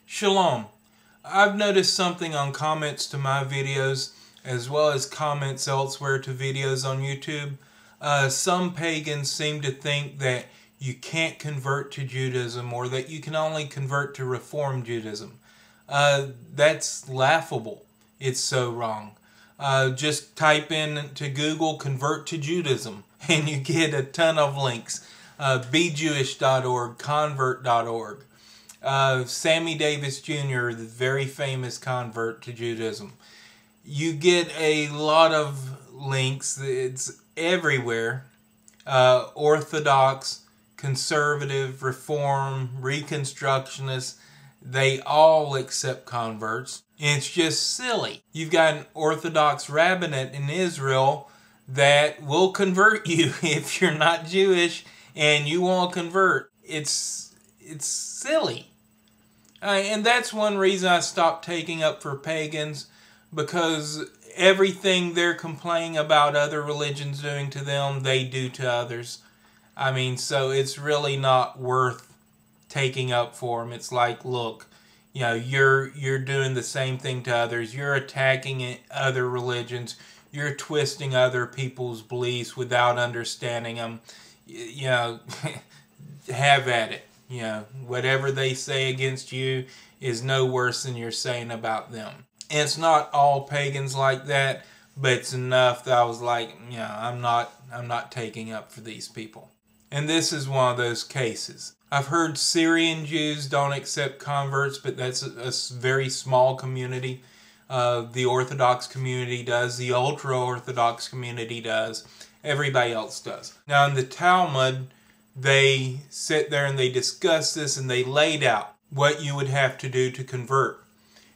Shalom. I've noticed something on comments to my videos, as well as comments elsewhere to videos on YouTube. Some pagans seem to think that you can't convert to Judaism, or that you can only convert to Reform Judaism. That's laughable. It's so wrong. Just type in to Google "convert to Judaism" and you get a ton of links. BeJewish.org, convert.org. Sammy Davis Jr., the very famous convert to Judaism. You get a lot of links. It's everywhere. Orthodox, conservative, Reform, Reconstructionists, they all accept converts. And it's just silly. You've got an Orthodox rabbinate in Israel that will convert you if you're not Jewish and you won't convert. It's silly. And that's one reason I stopped taking up for pagans, because everything they're complaining about other religions doing to them, they do to others. I mean, so it's really not worth taking up for them. It's like, look, you know, you're doing the same thing to others. You're attacking other religions. You're twisting other people's beliefs without understanding them. You know, have at it. You know, whatever they say against you is no worse than you're saying about them. And it's not all pagans like that, but it's enough that I was like, you know, I'm not taking up for these people. And this is one of those cases. I've heard Syrian Jews don't accept converts, but that's a very small community. The Orthodox community does. The ultra-Orthodox community does. Everybody else does. Now in the Talmud, they sit there and they discuss this, and they laid out what you would have to do to convert.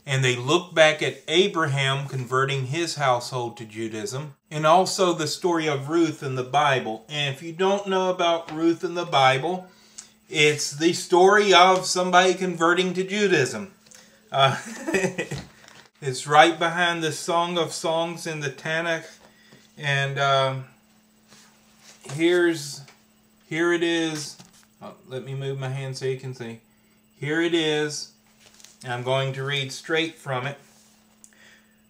And they look back at Abraham converting his household to Judaism, and also the story of Ruth in the Bible. And if you don't know about Ruth in the Bible, it's the story of somebody converting to Judaism. It's right behind the Song of Songs in the Tanakh. And here it is. Oh, let me move my hand so you can see. Here it is. I'm going to read straight from it.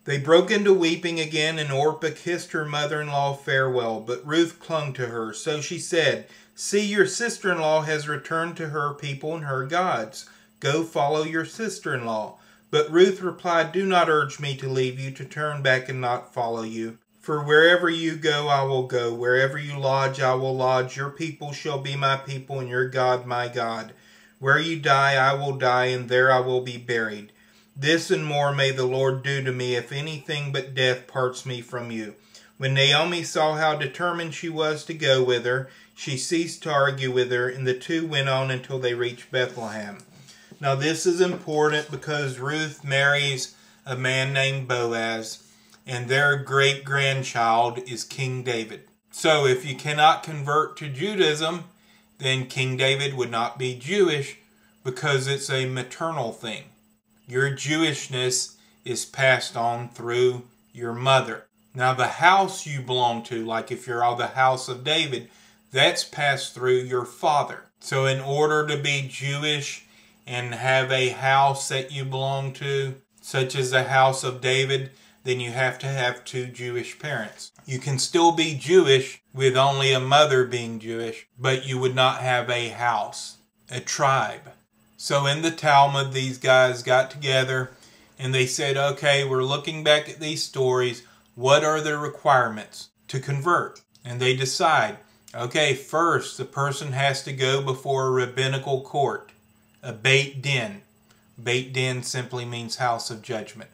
They broke into weeping again, and Orpah kissed her mother-in-law farewell, but Ruth clung to her. So she said, "See, your sister-in-law has returned to her people and her gods. Go follow your sister-in-law." But Ruth replied, "Do not urge me to leave you, to turn back and not follow you. For wherever you go, I will go. Wherever you lodge, I will lodge. Your people shall be my people, and your God my God. Where you die, I will die, and there I will be buried. This and more may the Lord do to me, if anything but death parts me from you." When Naomi saw how determined she was to go with her, she ceased to argue with her, and the two went on until they reached Bethlehem. Now this is important because Ruth marries a man named Boaz, and their great-grandchild is King David. So if you cannot convert to Judaism, then King David would not be Jewish, because it's a maternal thing. Your Jewishness is passed on through your mother. Now the house you belong to, like if you're of the house of David, that's passed through your father. So in order to be Jewish and have a house that you belong to, such as the house of David, then you have to have two Jewish parents. You can still be Jewish with only a mother being Jewish, but you would not have a house, a tribe. So in the Talmud, these guys got together and they said, okay, we're looking back at these stories. What are the requirements to convert? And they decide, okay, first the person has to go before a rabbinical court, a Beit Din. Beit Din simply means house of judgment.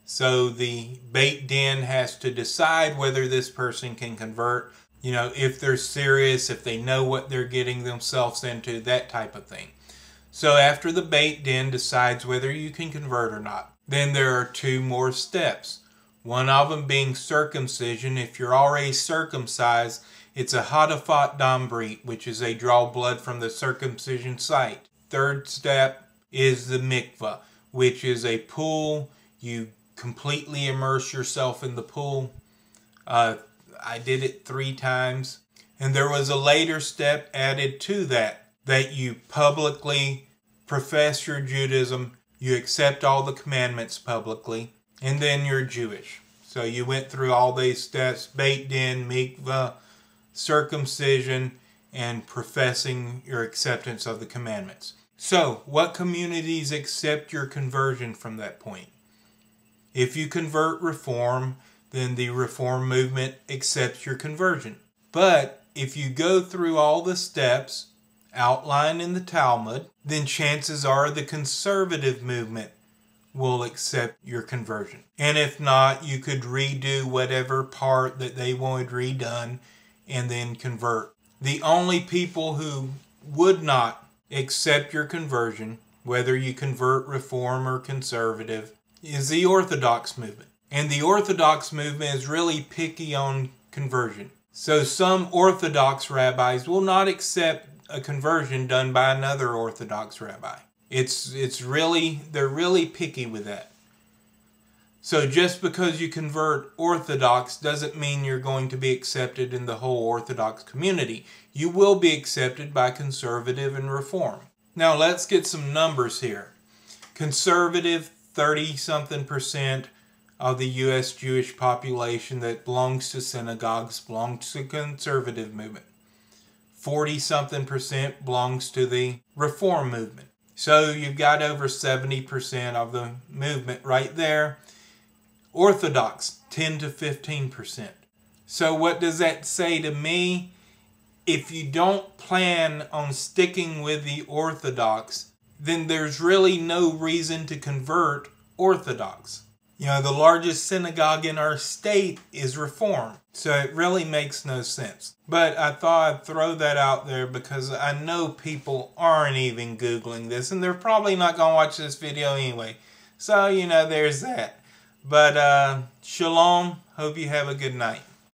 So the Beit Din has to decide whether this person can convert, you know, if they're serious, if they know what they're getting themselves into, that type of thing. So after the Beit Din decides whether you can convert or not, then there are two more steps. One of them being circumcision. If you're already circumcised, it's a hadafat dam brit, which is a draw blood from the circumcision site. Third step is the mikvah, which is a pool. You completely immerse yourself in the pool. I did it 3 times. And there was a later step added to that you publicly profess your Judaism, you accept all the commandments publicly, and then you're Jewish. So you went through all these steps: Beit Din, mikvah, circumcision, and professing your acceptance of the commandments. So, what communities accept your conversion from that point? If you convert Reform, then the Reform movement accepts your conversion. But if you go through all the steps outlined in the Talmud, then chances are the conservative movement will accept your conversion. And if not, you could redo whatever part that they wanted redone and then convert. The only people who would not accept your conversion, whether you convert Reform or conservative, is the Orthodox movement. And the Orthodox movement is really picky on conversion. So some Orthodox rabbis will not accept a conversion done by another Orthodox rabbi. They're really picky with that. So just because you convert Orthodox doesn't mean you're going to be accepted in the whole Orthodox community. You will be accepted by conservative and Reform. Now let's get some numbers here. Conservative, 30-something% of the U.S. Jewish population that belongs to synagogues belongs to the conservative movement. 40-something% belongs to the Reform movement. So you've got over 70% of the movement right there. Orthodox, 10 to 15%. So what does that say to me? If you don't plan on sticking with the Orthodox, then there's really no reason to convert Orthodox. You know, the largest synagogue in our state is Reform. So it really makes no sense. But I thought I'd throw that out there because I know people aren't even Googling this, and they're probably not going to watch this video anyway. So, you know, there's that. But shalom. Hope you have a good night.